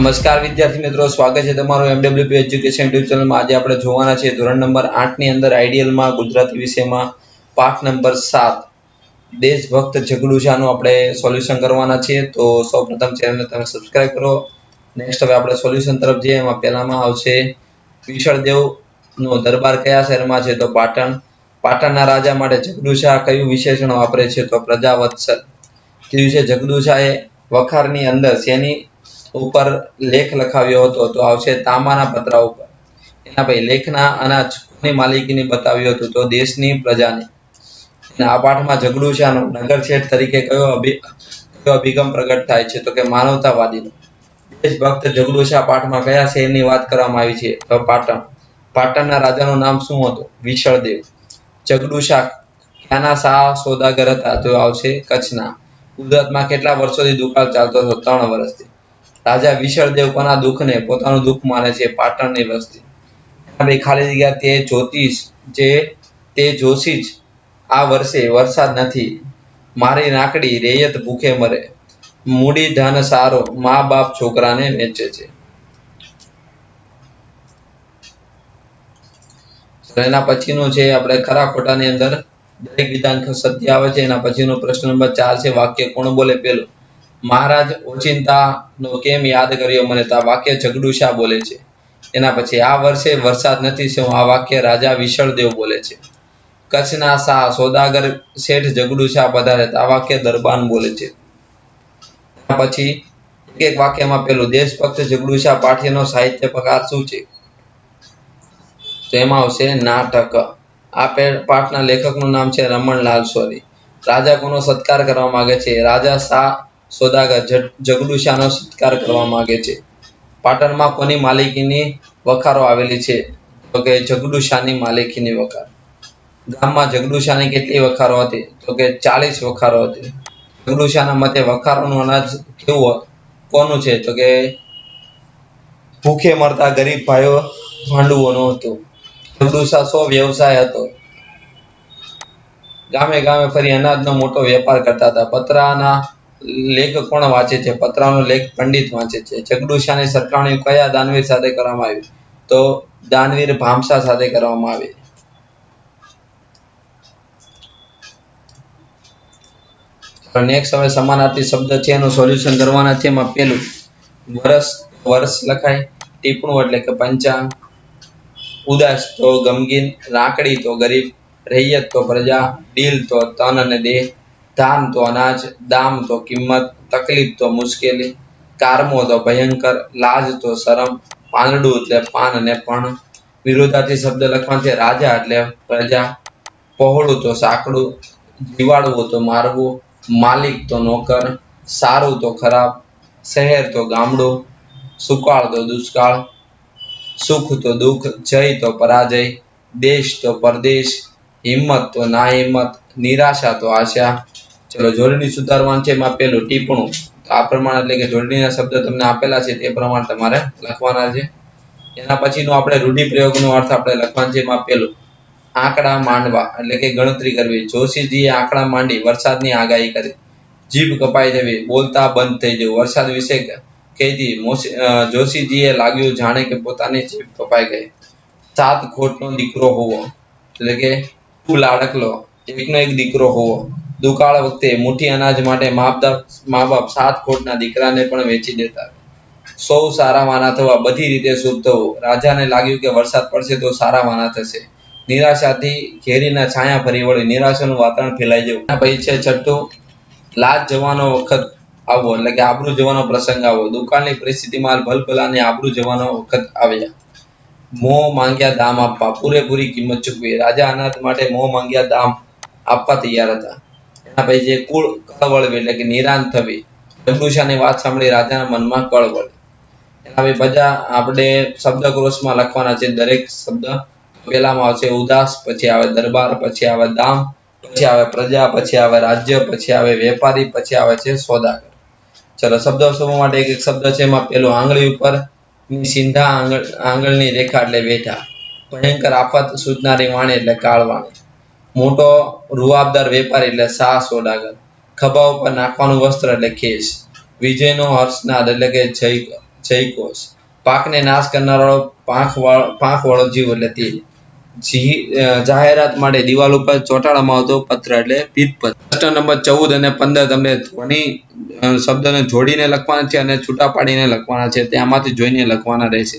નમસ્કાર વિદ્યાર્થી મિત્રો, સ્વાગત છે તમારું એમડબ્લ્યુપી એજ્યુકેશન યુટ્યુબ ચેનલમાં। આજે આપણે જોવાના છે ધોરણ નંબર 8 ની અંદર આઈડિયલમાં ગુજરાતી વિષયમાં પાઠ નંબર 7 દેશભક્ત જગડુશાનું આપણે સોલ્યુશન કરવાના છીએ। તો સૌપ્રથમ ચેનલને તમે સબસ્ક્રાઇબ કરો। નેક્સ્ટ હવે આપણે સોલ્યુશન તરફ જઈએ। એમાં પહેલામાં આવશે વિશળદેવનો દરબાર કયા શહેરમાં છે? તો પાટણ। પાટણના રાજા માટે જગડુશા કયું વિશેષણ વાપરે છે? તો પ્રજાવત્સલ। કયું છે જગડુશાએ વખારની અંદર શેની ઉપર લેખ લખાવ્યો હતો? તો આવશે તાંબાના પતરા ઉપર। એના પછી લેખના અનાજ કોની માલિકીની બતાવ્યું હતું? તો દેશની પ્રજાની। આ પાઠમાં જગડુશાનો નગર શેઠ તરીકે કયો અભિગમ પ્રગટ થાય છે? તો કે માનવતાવાદીનો। દેશભક્ત જગડુશા પાઠમાં કયા શહેરની વાત કરવામાં આવી છે? તો પાટણ। પાટણના રાજાનું નામ શું હતું? વિશળદેવ। જગડુશા ક્યાંના શાહ સોદાગર હતા? તો આવશે કચ્છના। ગુજરાતમાં કેટલા વર્ષોથી દુકાળ ચાલતો હતો? 3 વર્ષથી। રાજા વિશળદેવ કોના દુઃખને પોતાનું દુઃખ માને છે? પાટણની વસ્તી। ખાલી જગ્યા તે જોશી જ આ વર્ષે વરસાદ નથી, મારી નાકડી રેયત ભૂખે મરે, મૂડી ધન સારો મા બાપ છોકરાને વેચે છે। એના પછીનું છે આપણે ખરા ખોટાની અંદર દરેક વિધાન સત્ય આવે છે। એના પછીનો પ્રશ્ન નંબર 4 છે વાક્ય કોણ બોલે? પેલું, મહારાજ ઓચિંતાનો કેમ યાદ કર્યો મને? તો આ વાક્ય જગડુશા બોલે છે। એના પછી આ વર્ષે વરસાદ નથી, શું આ વાક્ય રાજા વિશળદેવ બોલે છે। કચ્છના શાહ સોદાગર શેઠ જગડુશા પધારે, આ વાક્ય દરબાન બોલે છે। પછી એક વાક્યમાં પેલું, દેશભક્ત જગડુશા પાઠ્યનો સાહિત્ય પ્રકાર શું છે? તો એમાં આવશે નાટક। આ પાઠના લેખકનું નામ છે રમણલાલ સોરી। રાજા કોનો સત્કાર કરવા માંગે છે? રાજા શાહ સોદાગર જગડુશાનો સત્કાર કરવા માંગે છે। પાટણમાં કોની માલિકીની વખારો આવેલી છે? તો કે જગડુશાની માલિકીની વખાર। ગામમાં જગડુશાની કેટલી વખારો હતી? તો કે 40 વખારો હતી। જગડુશાના મતે વખારોનું અનાજ કેવું કોનું છે? તો કે ભૂખે મરતા ગરીબ ભાઈઓ ભાંડુઓનું હતું। જગડુશા શો વ્યવસાય હતો? ગામે ગામે ફરી અનાજનો મોટો વેપાર કરતા હતા। પત્રાના લેખ કોણ વાંચે છે? પત્રાનો લેખ પંડિત વાંચે છે। જગડુશાની સરખામણી કયા દાનવીર સાથે કરવામાં આવી? તો દાનવીર ભામસા સાથે કરવામાં આવી। નેક્સ્ટ હવે સમાનાર્થી શબ્દ છે એનું સોલ્યુશન કરવાના છે। એમાં પેલું વર્ષ લખાય, ટીપણું એટલે કે પંચાંગ, ઉદાસ તો ગમગીન, લાકડી તો ગરીબ, રૈયત તો પ્રજા, ડીલ તો તન અને દેહ, ધાન તો અનાજ, દામ તો કિંમત, તકલીફ તો મુશ્કેલી, કારમો તો ભયંકર, લાજ તો શરમ, પાંદડું એટલે પાન અને પણ। વિરોધાર્થી શબ્દ લખવાનું છે। રાજા એટલે પ્રજા, પહોળું તો સાંકડું, જીવાડવું તો મારવું, માલિક તો નોકર, સારું તો ખરાબ, શહેર તો ગામડું, સુકાળ તો દુષ્કાળ, સુખ તો દુઃખ, જય તો પરાજય, દેશ તો પરદેશ, હિંમત તો ના હિંમત, નિરાશા તો આશા। ચલો જોડણી સુધારવાનું છે। એમાં પેલું ટીપણું, તો આ પ્રમાણે એટલે કે જોડણીના શબ્દ તમને આપેલા છે તે પ્રમાણે તમારે લખવાના છે। એના પછીનો આપણે રૂઢિપ્રયોગનો અર્થ આપણે લખવાનું છે। એમાં પેલું આંકડા માંડવા એટલે કે ગણતરી કરવી। જોશીજીએ આંકડા માંડી વરસાદની આગાહી કરી। જીભ કપાઈ જવી, બોલતા બંધ થઈ જવું। વરસાદ વિશે કહેતી જોશીજીએ લાગ્યું જાણે કે પોતાની જીભ કપાઈ ગઈ। 7 ખોટનો દીકરો હોવો એટલે કે લાડકલો, એકનો એક દીકરો હોવો। દુકાળ વખતે મુઠ્ઠી અનાજ માટે મા બાપ 7 ખોટના દીકરાને પણ વેચી દેતા। સૌ સારા વાના થવા, બધી રીતે શુભ થવું। રાજાને લાગ્યું કે વરસાદ પડશે તો સારા વાના થશે। નિરાશાથી ઘેરીના છાયા ફરી વળી, નિરાશાનું વાતાવરણ ફેલાઈ જવું। પછી છે છઠ્ઠું, લાજ જવાનો વખત આવવો એટલે કે આબરૂ જવાનો પ્રસંગ આવવો। દુકાળની પરિસ્થિતિમાં ભલભલાને આબરૂ જવાનો વખત આવ્યા। મોં માંગ્યા દામ આપવા, પૂરેપૂરી કિંમત ચૂકવી। રાજા અનાજ માટે મોં માંગ્યા દામ આપવા તૈયાર હતા। એના પછી જે કુળ કળવળવી એટલે કે નિરાંત થવી। જગડુશાની વાત સાંભળી રાજાના મનમાં કળવળ। એના પછી બધા આપણે શબ્દકોશમાં લખવાના છે દરેક શબ્દ। પહેલામાં આવશે ઉદાસ, પછી આવે દરબાર, પછી આવે દામ, પછી આવે પ્રજા, પછી આવે રાજ્ય, પછી આવે વેપારી, પછી આવે છે સોદાગર। ચલો શબ્દ સમૂહ માટે એક શબ્દ છે। એમાં પેલું આંગળી ઉપર સીધા આંગળની રેખા એટલે બેઠા। ભયંકર આફત સૂચનારી વાણી એટલે કાળવાણી। મોટો રૂઆબદાર વેપારી એટલે શાહ સોદાગર। ખભા ઉપર નાખવાનું વસ્ત્ર એટલે ખેસ। વિજયનો હર્ષનાદ એટલે કે જયકોષ. પાકને નાશ કરનારો પાંખવાળો જીવ એટલે તીડ. જાહેરાત માટે દિવાલ ઉપર ચોંટાડવામાં આવતો પત્ર એટલે ભીંતપત્ર. પ્રશ્ન નંબર 14 અને 15 તમને ધ્વનિ શબ્દને જોડીને લખવાના છે અને છૂટા પાડીને લખવાના છે, તેમાંથી જોઈને લખવાના રહેશે.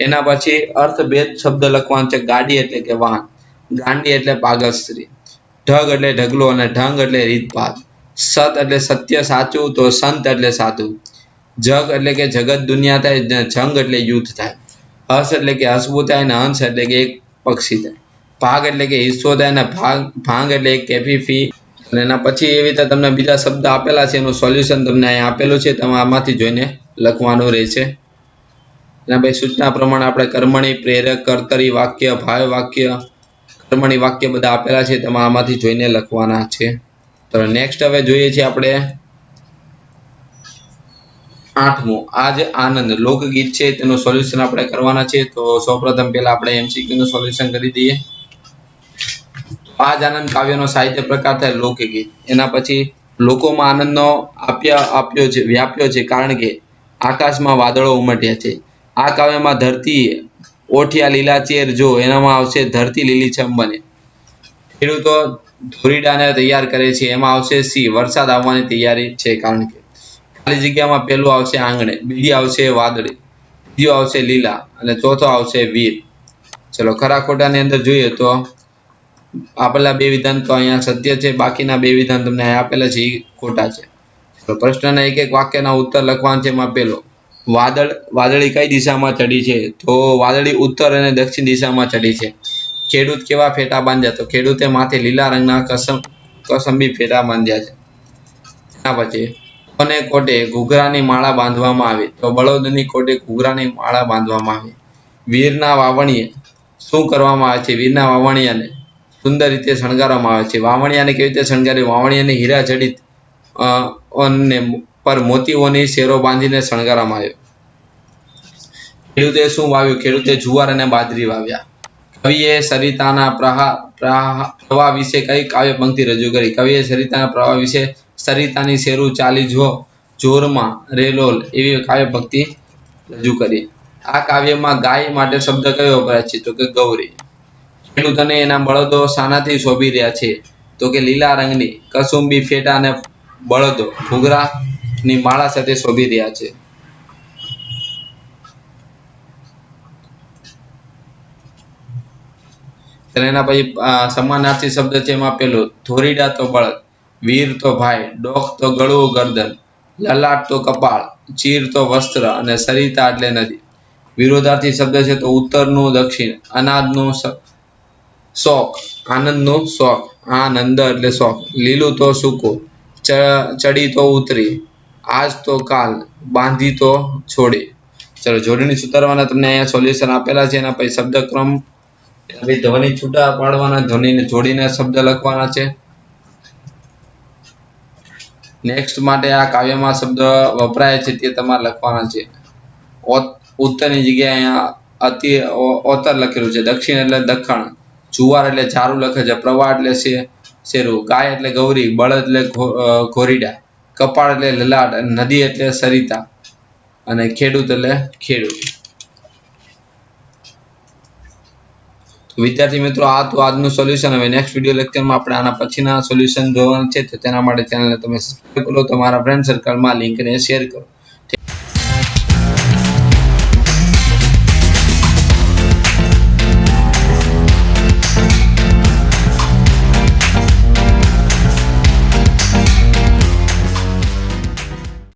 એના પછી અર્થભેદ શબ્દ લખવાનો છે. ગાડી એટલે કે વાહન, ગાંડી એટલે પાગલ સ્ત્રી, ઢગ એટલે ઢગલો અને ઢંગ એટલે રીતભાત, સત એટલે સત્ય સાચું, તો સંત એટલે સાધુ, જગ એટલે કે જગત દુનિયા થાય, જંગ એટલે યુદ્ધ થાય, હસ એટલે કે હસવું થાય અને હંસ એટલે કે એક પક્ષી થાય, ભાગ એટલે કે હિસ્સો થાય અને ભાંગ એટલે એક કેફી ફી. અને એના પછી એવી રીતે તમને બીજા શબ્દ આપેલા છે, એનું સોલ્યુશન તમને અહીં આપેલું છે, તમે આમાંથી જોઈને લખવાનું રહેશે. એના પછી સૂચના પ્રમાણે આપણે કર્મણી, પ્રેરક, કર્તરી વાક્ય, ભાવ વાક્ય, કર્મણી વાક્ય બધા આપેલા છે, તમે આમાંથી જોઈને લખવાના છે. તો નેક્સ્ટ હવે જોઈએ છીએ આપણે 8મું, આજ આનંદ લોકગીત છે, તેનું સોલ્યુશન આપણે કરવાના છે. તો સૌપ્રથમ પહેલા આપણે એમસીક્યુ નું સોલ્યુશન કરી દઈએ. આજ આનંદ કાવ્યનો સાહિત્ય પ્રકાર થાય લોકગીત. એના પછી લોકોમાં આનંદનો વ્યાપ્યો છે કારણ કે આકાશમાં વાદળો ઉમટ્યા છે. આ કાવ્યમાં ધરતી ઓઠિયા લીલાચેર જો, એનામાં આવશે ધરતી લીલીછમ બને. ખેડૂતો ધોરીડાને તૈયાર કરે છે, એમાં આવશે સી, વરસાદ આવવાની તૈયારી છે કારણ કે. ખાલી જગ્યામાં પહેલું આવશે આંગણે, બીજી આવશે વાદળી, ત્રીજો આવશે લીલા અને ચોથો આવશે વીર. ચલો ખરા ખોટાની અંદર જોઈએ તો આપેલા બે વિધાન તો અહીંયા સત્ય છે, બાકીના બે વિધાન તમને અહીંયા આપેલા છે એ ખોટા છે. તો પ્રશ્નના એક એક વાક્યના ઉત્તર લખવાના છે. એમાં પહેલો, વાદળી કઈ દિશામાં ચડી છે? તો વાદળી ઉત્તર અને દક્ષિણ દિશામાં ચડી છે. ખેડૂત કેવા ફેટા બાંધ્યા? તો ખેડૂતે માથે લીલા રંગના કસંબી ફેટા બાંધ્યા છે. એના પછી કોને કોટે ઘૂઘરાની માળા બાંધવામાં આવી? તો બળદની કોટે ઘૂઘરાની માળા બાંધવામાં આવી. વીરના વાવણીએ શું કરવામાં આવે છે? વીરના વાવણિયાને સુંદર રીતે શણગારવામાં આવે છે. વાવણિયાને કેવી રીતે શણગારી? વાવણિયાને હીરા જડિત પર મોતીઓની શેરો બાંધીને શણગારવામાં આવ્યો. ખેડૂતે શું વાવ્યું? ખેડૂતે જુવાર અને બાજરી વાવ્યા. કવિએ સરિતાના પ્રવાહ વિશે કઈ કાવ્ય પંક્તિ રજૂ કરી? કવિએ સરિતાના પ્રવાહ વિશે સરિતાની શેરું ચાલી જો જોરમાં રેલોલ એવી કાવ્ય પંક્તિ રજૂ કરી. આ કાવ્યમાં ગાય માટે શબ્દ કયો વપરાય છે? તો કે ગૌરી. ખેડૂત અને એના બળદો શાનાથી શોભી રહ્યા છે? તો કે લીલા રંગની કસુંબી ફેટા અને બળદો ઘૂઘરાની માળા સાથે શોભી રહ્યા છે. એના પછી સમાનાર્થી શબ્દ છે. એમાં પેલું ધોરીડા તો બળદ, વીર તો ભાઈ, ડોક તો ગળું ગરદન, લલાટ તો કપાળ, ચીર તો વસ્ત્ર અને સરિતા એટલે નદી. વિરોધાર્થી શબ્દ છે તો ઉત્તરનું દક્ષિણ, અનાજનું શોખ, આનંદનું શોખ, આનંદ એટલે શોખ, લીલું તો સૂકું, ચડી તો ઉતરી, આજ તો કાલ, બાંધી તો છોડી. ચલો જોડણી સુધારવાના તમને અહીંયા સોલ્યુશન આપેલા છે. એના પછી શબ્દક્રમ, ધ્વનિ છૂટા પાડવાના, ધ્વનિને જોડીને શબ્દ લખવાના છે. નેક્સ્ટ માટે આ કાવ્યમાં શબ્દ વપરાય છે તે તમારે લખવાના છે. ઉત્તરની જગ્યાએ અહીંયા ઓતર લખેલું છે. દક્ષિણ એટલે દખણ, જુવાર એટલે ચારું લખે છે, પ્રવાહ એટલે શેરું, ગાય એટલે ગૌરી, બળદ એટલે ઘોરીડા, કપાળ એટલે લલાટ, નદી એટલે સરિતા અને ખેડૂત એટલે ખેડૂત. વિદ્યાર્થી મિત્રો, આ તો આજનું સોલ્યુશન. હવે નેક્સ્ટ વિડીયો લેક્ચરમાં આપણે આના પછીના સોલ્યુશન જોવાના છે, તો તેના માટે ચેનલને તમે સબસ્ક્રાઇબ કરો, તમારા ફ્રેન્ડ સર્કલમાં લિંકને શેર કરો.